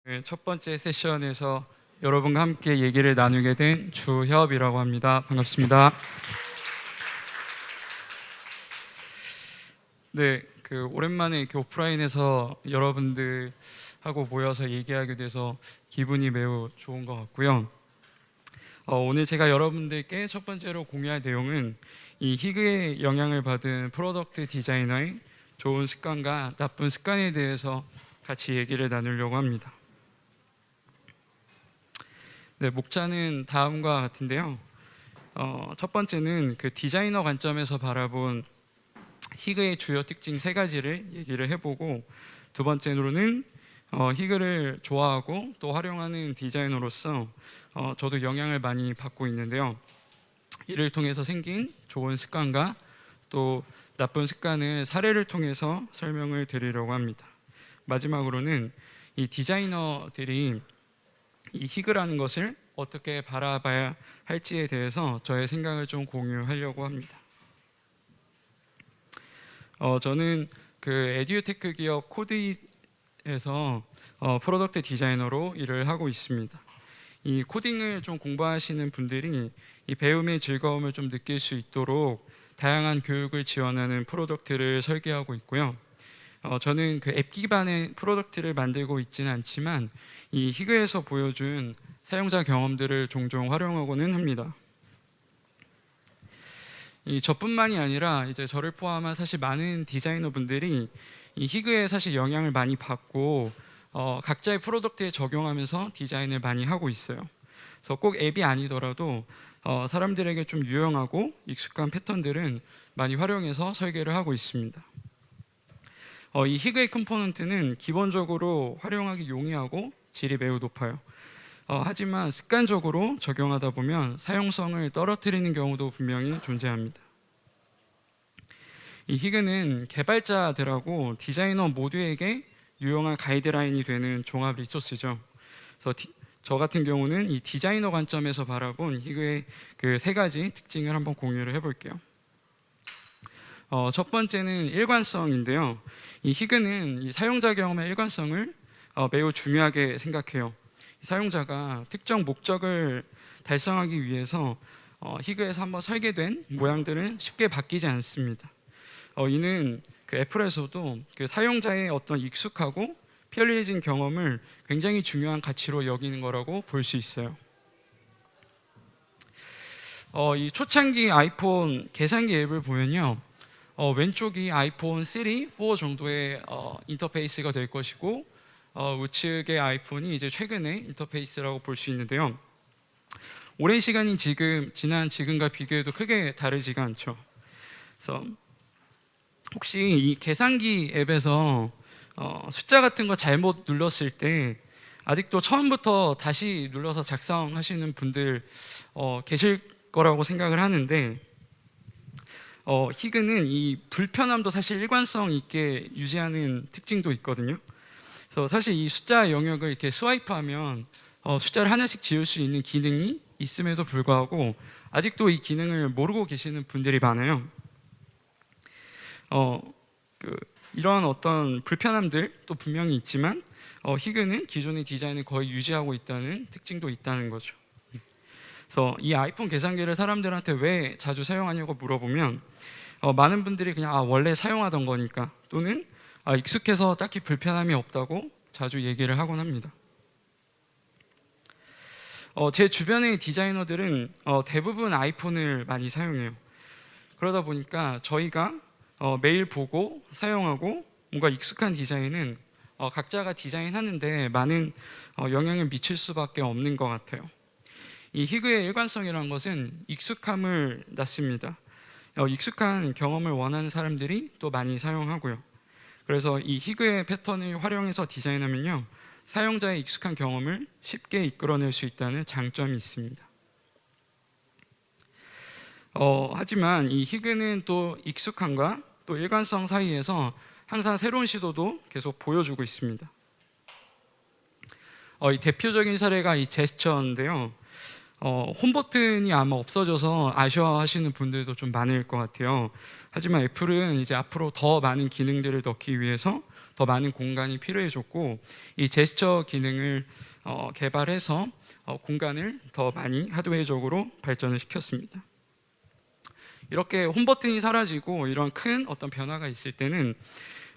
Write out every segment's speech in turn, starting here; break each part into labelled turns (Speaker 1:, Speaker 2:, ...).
Speaker 1: 네, 첫 번째 세션에서 여러분과 함께 얘기를 나누게 된 주협이라고 합니다. 반갑습니다. 네, 오랜만에 이렇게 오프라인에서 여러분들하고 모여서 얘기하게 돼서 기분이 매우 좋은 것 같고요. 오늘 제가 여러분들께 첫 번째로 공유할 내용은 이 희그의 영향을 받은 프로덕트 디자이너의 좋은 습관과 나쁜 습관에 대해서 같이 얘기를 나누려고 합니다. 네, 목차는 다음과 같은데요. 첫 번째는 디자이너 관점에서 바라본 희그의 주요 특징 3가지를 얘기를 해보고, 두 번째로는 희그를 좋아하고 또 활용하는 디자이너로서 저도 영향을 많이 받고 있는데요. 이를 통해서 생긴 좋은 습관과 또 나쁜 습관을 사례를 통해서 설명을 드리려고 합니다. 마지막으로는 이 디자이너들이 이 희그라는 것을 어떻게 바라봐야 할지에 대해서 저의 생각을 좀 공유하려고 합니다. 저는 에듀테크 기업 코드잇에서 프로덕트 디자이너로 일을 하고 있습니다. 이 코딩을 좀 공부하시는 분들이 이 배움의 즐거움을 좀 느낄 수 있도록 다양한 교육을 지원하는 프로덕트를 설계하고 있고요. 저는 앱 기반의 프로덕트를 만들고 있지는 않지만 이 희그에서 보여준 사용자 경험들을 종종 활용하고는 합니다. 저뿐만이 아니라 이제 저를 포함한 사실 많은 디자이너분들이 이 희그에 사실 영향을 많이 받고 각자의 프로덕트에 적용하면서 디자인을 많이 하고 있어요. 그래서 꼭 앱이 아니더라도 사람들에게 좀 유용하고 익숙한 패턴들은 많이 활용해서 설계를 하고 있습니다. 이 희그의 컴포넌트는 기본적으로 활용하기 용이하고 질이 매우 높아요. 하지만 습관적으로 적용하다 보면 사용성을 떨어뜨리는 경우도 분명히 존재합니다. 이 희그는 개발자들하고 디자이너 모두에게 유용한 가이드라인이 되는 종합 리소스죠. 그래서 저 같은 경우는 이 디자이너 관점에서 바라본 희그의 3가지 특징을 한번 공유를 해볼게요. 첫 번째는 일관성인데요. 이 희그는 이 사용자 경험의 일관성을 매우 중요하게 생각해요. 사용자가 특정 목적을 달성하기 위해서 희그에서 한번 설계된 모양들은 쉽게 바뀌지 않습니다. 이는 애플에서도 사용자의 어떤 익숙하고 편리해진 경험을 굉장히 중요한 가치로 여기는 거라고 볼 수 있어요. 이 초창기 아이폰 계산기 앱을 보면요, 왼쪽이 아이폰 3, 4 정도의 인터페이스가 될 것이고, 우측의 아이폰이 이제 최근의 인터페이스라고 볼 수 있는데요. 오랜 시간이 지난 지금과 비교해도 크게 다르지가 않죠. 그래서 혹시 이 계산기 앱에서 숫자 같은 거 잘못 눌렀을 때 아직도 처음부터 다시 눌러서 작성하시는 분들 계실 거라고 생각을 하는데, 희그는 이 불편함도 사실 일관성 있게 유지하는 특징도 있거든요. 그래서 사실 이 숫자 영역을 이렇게 스와이프하면 숫자를 하나씩 지울 수 있는 기능이 있음에도 불구하고 아직도 이 기능을 모르고 계시는 분들이 많아요. 이러한 어떤 불편함들도 분명히 있지만 희그는 기존의 디자인을 거의 유지하고 있다는 특징도 있다는 거죠. 그래서 이 아이폰 계산기를 사람들한테 왜 자주 사용하냐고 물어보면 많은 분들이 그냥 원래 사용하던 거니까, 또는 익숙해서 딱히 불편함이 없다고 자주 얘기를 하곤 합니다. 제 주변의 디자이너들은 대부분 아이폰을 많이 사용해요. 그러다 보니까 저희가 매일 보고 사용하고 뭔가 익숙한 디자인은 각자가 디자인하는데 많은 영향을 미칠 수밖에 없는 것 같아요. 이 희그의 일관성이라는 것은 익숙함을 낳습니다. 익숙한 경험을 원하는 사람들이 또 많이 사용하고요. 그래서 이 희그의 패턴을 활용해서 디자인하면요, 사용자의 익숙한 경험을 쉽게 이끌어낼 수 있다는 장점이 있습니다. 하지만 이 희그는 또 익숙함과 또 일관성 사이에서 항상 새로운 시도도 계속 보여주고 있습니다. 이 대표적인 사례가 이 제스처인데요. 홈 버튼이 아마 없어져서 아쉬워하시는 분들도 좀 많을 것 같아요. 하지만 애플은 이제 앞으로 더 많은 기능들을 넣기 위해서 더 많은 공간이 필요해졌고, 이 제스처 기능을 개발해서 공간을 더 많이 하드웨어적으로 발전을 시켰습니다. 이렇게 홈 버튼이 사라지고 이런 큰 어떤 변화가 있을 때는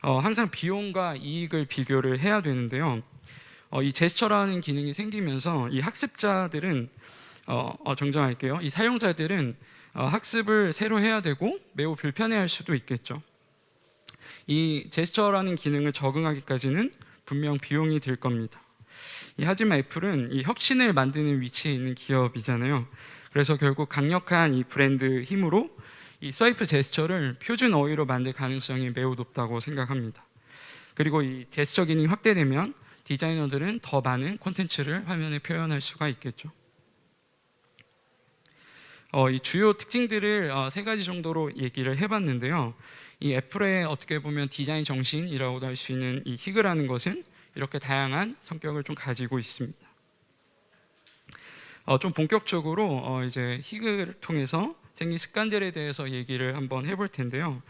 Speaker 1: 항상 비용과 이익을 비교를 해야 되는데요. 이 제스처라는 기능이 생기면서 이 학습자들은 정정할게요. 이 사용자들은 학습을 새로 해야 되고 매우 불편해할 수도 있겠죠. 이 제스처라는 기능을 적응하기까지는 분명 비용이 들 겁니다. 하지만 애플은 이 혁신을 만드는 위치에 있는 기업이잖아요. 그래서 결국 강력한 이 브랜드 힘으로 이 스와이프 제스처를 표준 어휘로 만들 가능성이 매우 높다고 생각합니다. 그리고 이 제스처 기능이 확대되면 디자이너들은 더 많은 콘텐츠를 화면에 표현할 수가 있겠죠. 이 주요 특징들을 세 가지 정도로 얘기를 해봤는데요. 이 애플의 어떻게 보면 디자인 정신이라고도 할 수 있는 이 히그라는 것은 이렇게 다양한 성격을 좀 가지고 있습니다. 좀 본격적으로 이제 히그를 통해서 생긴 습관들에 대해서 얘기를 한번 해볼 텐데요.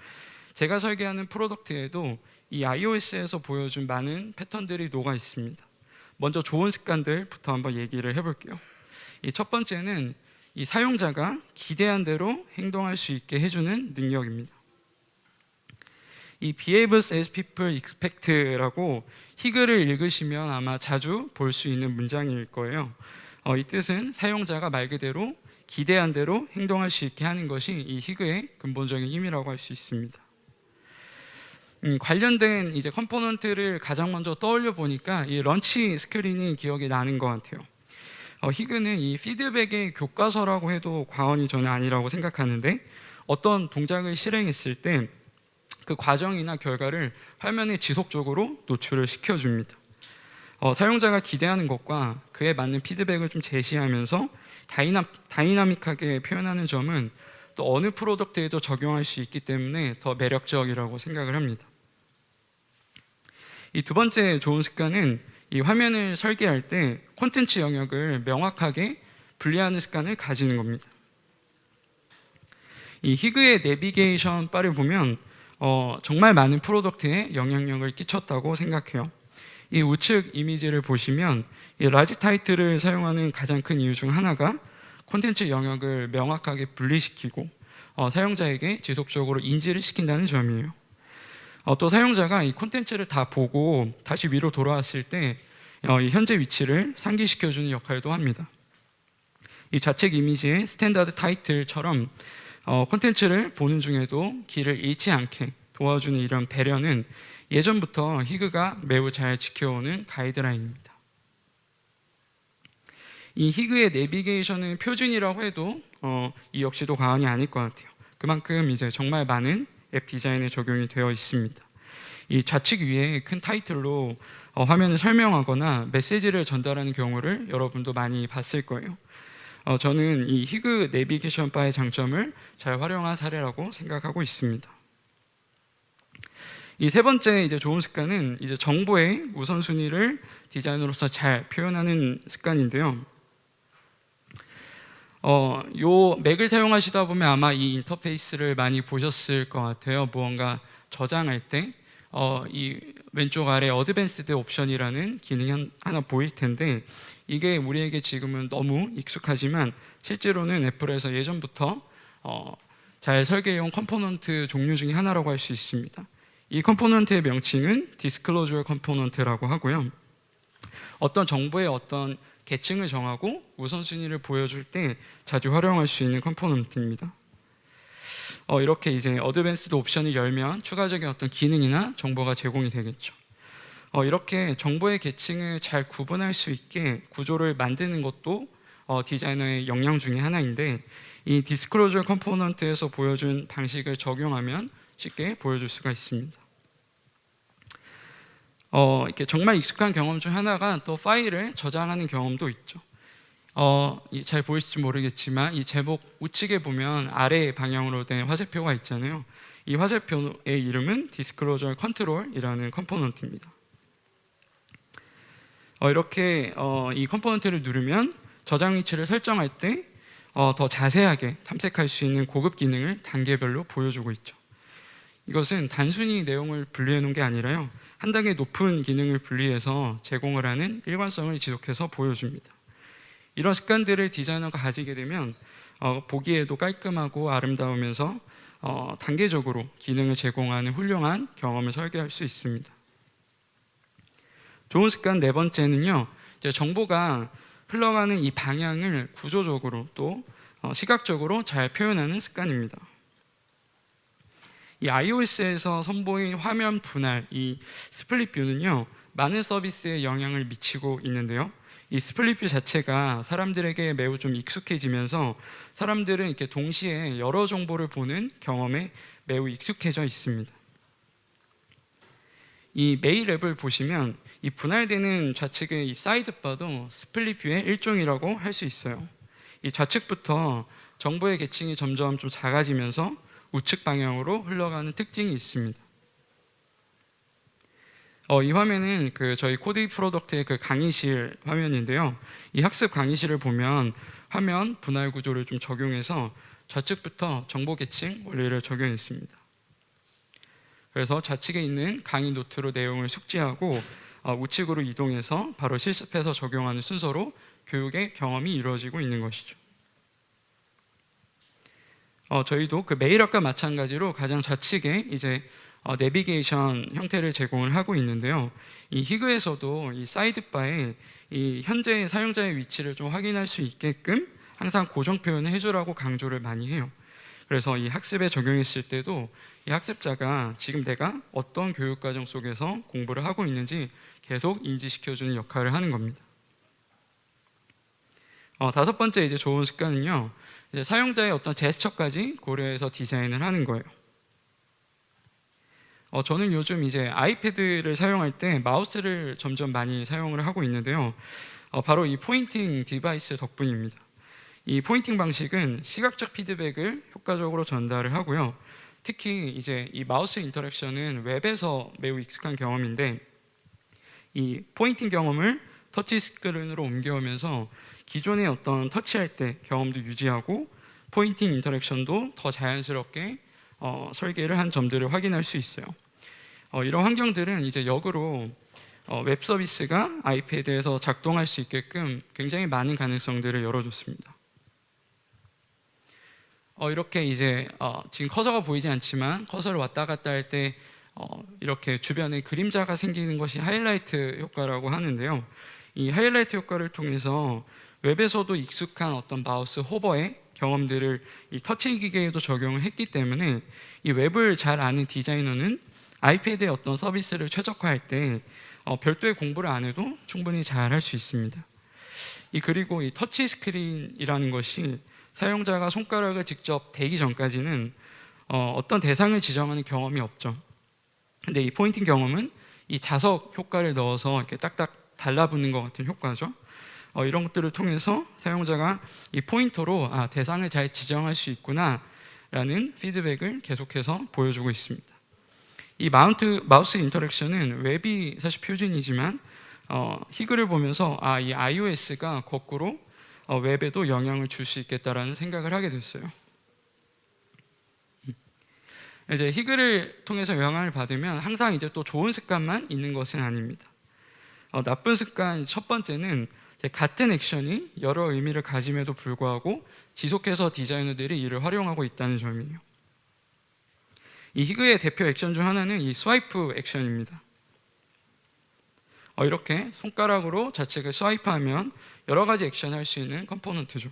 Speaker 1: 제가 설계하는 프로덕트에도 이 iOS에서 보여준 많은 패턴들이 녹아 있습니다. 먼저 좋은 습관들부터 한번 얘기를 해볼게요. 이 첫 번째는 이 사용자가 기대한 대로 행동할 수 있게 해주는 능력입니다. 이 behaves as people expect라고 히그를 읽으시면 아마 자주 볼 수 있는 문장일 거예요. 이 뜻은 사용자가 말 그대로 기대한 대로 행동할 수 있게 하는 것이 이 히그의 근본적인 힘이라고 할 수 있습니다. 관련된 이제 컴포넌트를 가장 먼저 떠올려 보니까 이 런치 스크린이 기억이 나는 것 같아요. 히그는 이 피드백의 교과서라고 해도 과언이 저는 아니라고 생각하는데, 어떤 동작을 실행했을 때 그 과정이나 결과를 화면에 지속적으로 노출을 시켜줍니다. 사용자가 기대하는 것과 그에 맞는 피드백을 좀 제시하면서 다이나믹하게 표현하는 점은 또 어느 프로덕트에도 적용할 수 있기 때문에 더 매력적이라고 생각을 합니다. 이 두 번째 좋은 습관은 이 화면을 설계할 때 콘텐츠 영역을 명확하게 분리하는 습관을 가지는 겁니다. 이 히그의 내비게이션 바를 보면 정말 많은 프로덕트에 영향력을 끼쳤다고 생각해요. 이 우측 이미지를 보시면 이 라지 타이틀을 사용하는 가장 큰 이유 중 하나가 콘텐츠 영역을 명확하게 분리시키고 사용자에게 지속적으로 인지를 시킨다는 점이에요. 또 사용자가 이 콘텐츠를 다 보고 다시 위로 돌아왔을 때 이 현재 위치를 상기시켜주는 역할도 합니다. 이 좌측 이미지의 스탠다드 타이틀처럼 콘텐츠를 보는 중에도 길을 잃지 않게 도와주는 이런 배려는 예전부터 히그가 매우 잘 지켜오는 가이드라인입니다. 이 히그의 내비게이션은 표준이라고 해도 이 역시도 과언이 아닐 것 같아요. 그만큼 이제 정말 많은 앱 디자인에 적용이 되어 있습니다. 이 좌측 위에 큰 타이틀로 화면을 설명하거나 메시지를 전달하는 경우를 여러분도 많이 봤을 거예요. 저는 이 히그 내비게이션 바의 장점을 잘 활용한 사례라고 생각하고 있습니다. 이 세 번째 이제 좋은 습관은 이제 정보의 우선순위를 디자이너로서 잘 표현하는 습관인데요. 요 맥을 사용하시다 보면 아마 이 인터페이스를 많이 보셨을 것 같아요. 무언가 저장할 때 이 왼쪽 아래 어드밴스드 옵션이라는 기능이 하나 보일 텐데, 이게 우리에게 지금은 너무 익숙하지만 실제로는 애플에서 예전부터 잘 설계해온 컴포넌트 종류 중에 하나라고 할 수 있습니다. 이 컴포넌트의 명칭은 디스클로저 컴포넌트라고 하고요. 어떤 정보의 어떤 계층을 정하고 우선순위를 보여줄 때 자주 활용할 수 있는 컴포넌트입니다. 이렇게 이제 어드밴스드 옵션을 열면 추가적인 어떤 기능이나 정보가 제공이 되겠죠. 이렇게 정보의 계층을 잘 구분할 수 있게 구조를 만드는 것도 디자이너의 역량 중에 하나인데, 이 디스클로저 컴포넌트에서 보여준 방식을 적용하면 쉽게 보여줄 수가 있습니다. 이렇게 정말 익숙한 경험 중 하나가 또 파일을 저장하는 경험도 있죠. 잘 보이실지 모르겠지만 이 제목 우측에 보면 아래 방향으로 된 화살표가 있잖아요. 이 화살표의 이름은 디스클로저 컨트롤이라는 컴포넌트입니다. 이렇게 이 컴포넌트를 누르면 저장 위치를 설정할 때 더 자세하게 탐색할 수 있는 고급 기능을 단계별로 보여주고 있죠. 이것은 단순히 내용을 분리해 놓은 게 아니라요, 한 단계 높은 기능을 분리해서 제공을 하는 일관성을 지속해서 보여줍니다. 이런 습관들을 디자이너가 가지게 되면 보기에도 깔끔하고 아름다우면서 단계적으로 기능을 제공하는 훌륭한 경험을 설계할 수 있습니다. 좋은 습관 네 번째는요, 이제 정보가 흘러가는 이 방향을 구조적으로 또 시각적으로 잘 표현하는 습관입니다. 이 iOS에서 선보인 화면 분할, 이 스플릿 뷰는요, 많은 서비스에 영향을 미치고 있는데요. 이 스플릿 뷰 자체가 사람들에게 매우 좀 익숙해지면서 사람들은 이렇게 동시에 여러 정보를 보는 경험에 매우 익숙해져 있습니다. 이 메일 앱을 보시면 이 분할되는 좌측의 이 사이드바도 스플릿 뷰의 일종이라고 할 수 있어요. 이 좌측부터 정보의 계층이 점점 좀 작아지면서 우측 방향으로 흘러가는 특징이 있습니다. 이 화면은 저희 코드 프로덕트의 강의실 화면인데요. 이 학습 강의실을 보면 화면 분할 구조를 좀 적용해서 좌측부터 정보 계층 원리를 적용했습니다. 그래서 좌측에 있는 강의 노트로 내용을 숙지하고 우측으로 이동해서 바로 실습해서 적용하는 순서로 교육의 경험이 이루어지고 있는 것이죠. 저희도 메일앱과 마찬가지로 가장 좌측에 이제 내비게이션 형태를 제공을 하고 있는데요. 이 히그에서도 이 사이드바에 이 현재 사용자의 위치를 좀 확인할 수 있게끔 항상 고정 표현을 해주라고 강조를 많이 해요. 그래서 이 학습에 적용했을 때도 이 학습자가 지금 내가 어떤 교육 과정 속에서 공부를 하고 있는지 계속 인지시켜주는 역할을 하는 겁니다. 다섯 번째 이제 좋은 습관은요, 이제 사용자의 어떤 제스처까지 고려해서 디자인을 하는 거예요. 저는 요즘 이제 아이패드를 사용할 때 마우스를 점점 많이 사용을 하고 있는데요. 바로 이 포인팅 디바이스 덕분입니다. 이 포인팅 방식은 시각적 피드백을 효과적으로 전달을 하고요. 특히 이제 이 마우스 인터랙션은 웹에서 매우 익숙한 경험인데 이 포인팅 경험을 터치 스크린으로 옮겨오면서 기존의 어떤 터치할 때 경험도 유지하고 포인팅 인터랙션도 더 자연스럽게 설계를 한 점들을 확인할 수 있어요. 이런 환경들은 이제 역으로 웹 서비스가 아이패드에서 작동할 수 있게끔 굉장히 많은 가능성들을 열어줬습니다. 이렇게 이제 지금 커서가 보이지 않지만 커서를 왔다 갔다 할 때 이렇게 주변에 그림자가 생기는 것이 하이라이트 효과라고 하는데요. 이 하이라이트 효과를 통해서 웹에서도 익숙한 어떤 마우스 호버의 경험들을 이 터치 기계에도 적용을 했기 때문에 이 웹을 잘 아는 디자이너는 아이패드의 어떤 서비스를 최적화할 때 별도의 공부를 안 해도 충분히 잘 할 수 있습니다. 그리고 이 터치 스크린이라는 것이 사용자가 손가락을 직접 대기 전까지는 어떤 대상을 지정하는 경험이 없죠. 근데 이 포인팅 경험은 이 자석 효과를 넣어서 이렇게 딱딱 달라붙는 것 같은 효과죠. 이런 것들을 통해서 사용자가 이 포인터로 대상을 잘 지정할 수 있구나 라는 피드백을 계속해서 보여주고 있습니다. 이 마우스 인터랙션은 웹이 사실 표준이지만 히그를 보면서 이 iOS가 거꾸로 웹에도 영향을 줄 수 있겠다라는 생각을 하게 됐어요. 이제 히그를 통해서 영향을 받으면 항상 이제 또 좋은 습관만 있는 것은 아닙니다. 나쁜 습관 첫 번째는 같은 액션이 여러 의미를 가짐에도 불구하고 지속해서 디자이너들이 이를 활용하고 있다는 점이에요. 이 히그의 대표 액션 중 하나는 이 스와이프 액션입니다. 이렇게 손가락으로 좌측을 스와이프하면 여러 가지 액션을 할 수 있는 컴포넌트죠.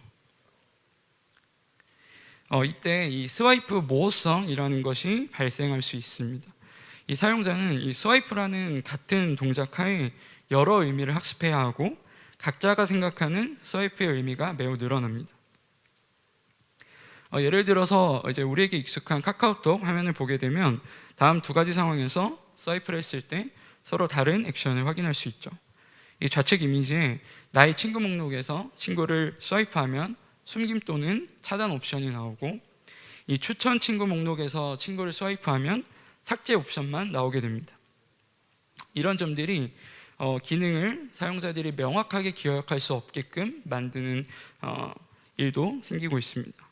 Speaker 1: 이때 이 스와이프 모호성이라는 것이 발생할 수 있습니다. 이 사용자는 이 스와이프라는 같은 동작 하에 여러 의미를 학습해야 하고 각자가 생각하는 스와이프의 의미가 매우 늘어납니다. 예를 들어서 이제 우리에게 익숙한 카카오톡 화면을 보게 되면 다음 두 가지 상황에서 스와이프를 했을 때 서로 다른 액션을 확인할 수 있죠. 이 좌측 이미지에 나의 친구 목록에서 친구를 스와이프하면 숨김 또는 차단 옵션이 나오고 이 추천 친구 목록에서 친구를 스와이프하면 삭제 옵션만 나오게 됩니다. 이런 점들이 기능을 사용자들이 명확하게 기억할 수 없게끔 만드는 일도 생기고 있습니다.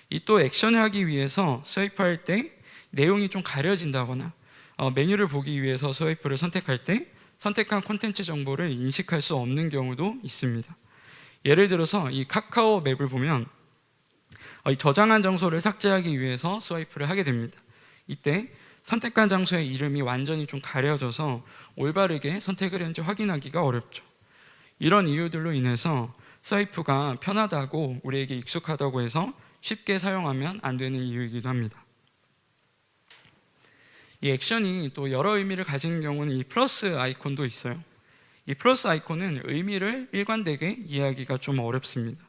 Speaker 1: 이 또 액션을 하기 위해서 스와이프할 때 내용이 좀 가려진다거나 메뉴를 보기 위해서 스와이프를 선택할 때 선택한 콘텐츠 정보를 인식할 수 없는 경우도 있습니다. 예를 들어서 이 카카오 맵을 보면 이 저장한 장소를 삭제하기 위해서 스와이프를 하게 됩니다. 이때 선택한 장소의 이름이 완전히 좀 가려져서 올바르게 선택을 했는지 확인하기가 어렵죠. 이런 이유들로 인해서 스와이프가 편하다고 우리에게 익숙하다고 해서 쉽게 사용하면 안 되는 이유이기도 합니다. 이 액션이 또 여러 의미를 가지는 경우는 이 플러스 아이콘도 있어요. 이 플러스 아이콘은 의미를 일관되게 이해하기가 좀 어렵습니다.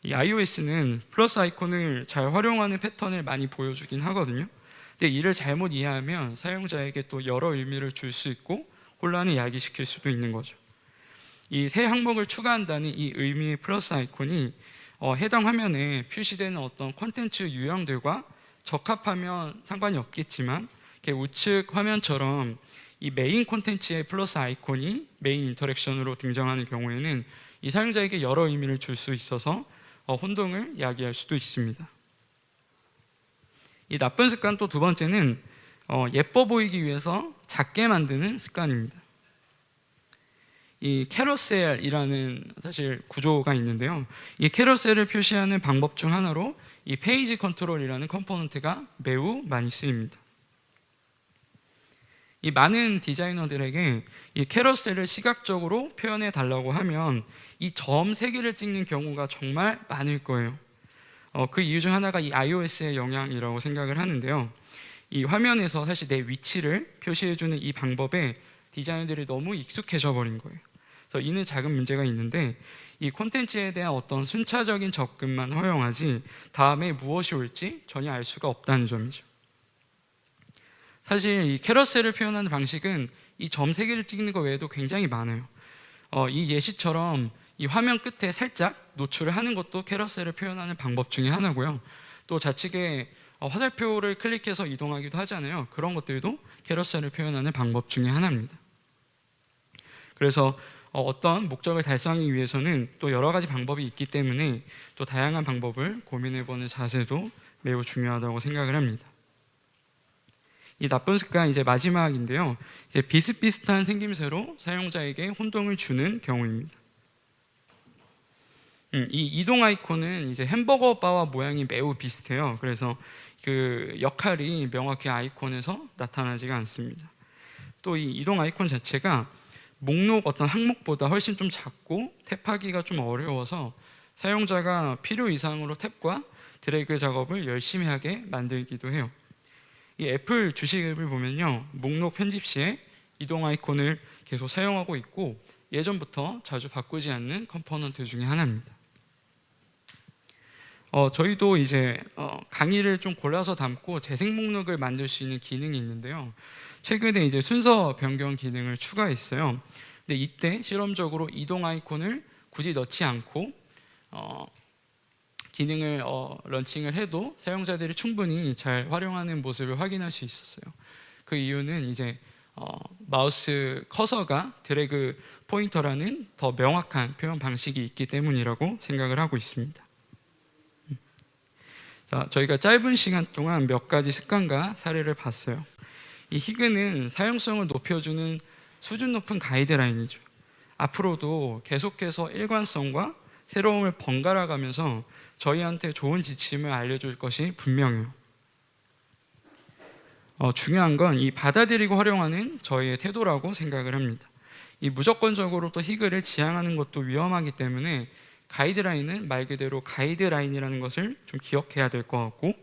Speaker 1: 이 iOS는 플러스 아이콘을 잘 활용하는 패턴을 많이 보여주긴 하거든요. 근데 이를 잘못 이해하면 사용자에게 또 여러 의미를 줄 수 있고 혼란을 야기시킬 수도 있는 거죠. 이 새 항목을 추가한다는 이 의미의 플러스 아이콘이 해당 화면에 표시되는 어떤 콘텐츠 유형들과 적합하면 상관이 없겠지만 이렇게 우측 화면처럼 이 메인 콘텐츠의 플러스 아이콘이 메인 인터랙션으로 등장하는 경우에는 이 사용자에게 여러 의미를 줄 수 있어서 혼동을 야기할 수도 있습니다. 이 나쁜 습관 또 두 번째는 예뻐 보이기 위해서 작게 만드는 습관입니다. 이 캐러셀이라는 사실 구조가 있는데요. 이 캐러셀을 표시하는 방법 중 하나로 이 페이지 컨트롤이라는 컴포넌트가 매우 많이 쓰입니다. 이 많은 디자이너들에게 이 캐러셀을 시각적으로 표현해 달라고 하면 이 점 3개를 찍는 경우가 정말 많을 거예요. 그 이유 중 하나가 이 iOS의 영향이라고 생각을 하는데요. 이 화면에서 사실 내 위치를 표시해주는 이 방법에 디자이너들이 너무 익숙해져 버린 거예요. 그래서 이는 작은 문제가 있는데 이 콘텐츠에 대한 어떤 순차적인 접근만 허용하지 다음에 무엇이 올지 전혀 알 수가 없다는 점이죠. 사실 이 캐러셀을 표현하는 방식은 이 점 3개를 찍는 것 외에도 굉장히 많아요. 이 예시처럼 이 화면 끝에 살짝 노출을 하는 것도 캐러셀을 표현하는 방법 중에 하나고요. 또 좌측에 화살표를 클릭해서 이동하기도 하잖아요. 그런 것들도 캐러셀을 표현하는 방법 중에 하나입니다. 그래서 어떤 목적을 달성하기 위해서는 또 여러 가지 방법이 있기 때문에 또 다양한 방법을 고민해보는 자세도 매우 중요하다고 생각을 합니다. 이 나쁜 습관 이제 마지막인데요. 이제 비슷비슷한 생김새로 사용자에게 혼동을 주는 경우입니다. 이 이동 아이콘은 이제 햄버거 바와 모양이 매우 비슷해요. 그래서 그 역할이 명확히 아이콘에서 나타나지가 않습니다. 또 이 이동 아이콘 자체가 목록 어떤 항목보다 훨씬 좀 작고 탭하기가 좀 어려워서 사용자가 필요 이상으로 탭과 드래그 작업을 열심히 하게 만들기도 해요. 이 애플 주식을 보면요, 목록 편집 시에 이동 아이콘을 계속 사용하고 있고 예전부터 자주 바꾸지 않는 컴포넌트 중에 하나입니다. 저희도 이제 강의를 좀 골라서 담고 재생 목록을 만들 수 있는 기능이 있는데요. 최근에 이제 순서 변경 기능을 추가했어요. 근데 이때 실험적으로 이동 아이콘을 굳이 넣지 않고 기능을 런칭을 해도 사용자들이 충분히 잘 활용하는 모습을 확인할 수 있었어요. 그 이유는 이제 마우스 커서가 드래그 포인터라는 더 명확한 표현 방식이 있기 때문이라고 생각을 하고 있습니다. 자, 저희가 짧은 시간 동안 몇 가지 습관과 사례를 봤어요. 이 히그는 사용성을 높여주는 수준 높은 가이드라인이죠. 앞으로도 계속해서 일관성과 새로움을 번갈아 가면서 저희한테 좋은 지침을 알려줄 것이 분명해요. 중요한 건 이 받아들이고 활용하는 저희의 태도라고 생각을 합니다. 이 무조건적으로 또 히그를 지향하는 것도 위험하기 때문에 가이드라인은 말 그대로 가이드라인이라는 것을 좀 기억해야 될 것 같고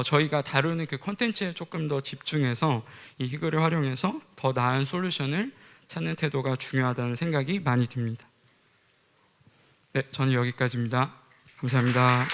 Speaker 1: 저희가 다루는 그 콘텐츠에 조금 더 집중해서 이 히그를 활용해서 더 나은 솔루션을 찾는 태도가 중요하다는 생각이 많이 듭니다. 네, 저는 여기까지입니다. 감사합니다.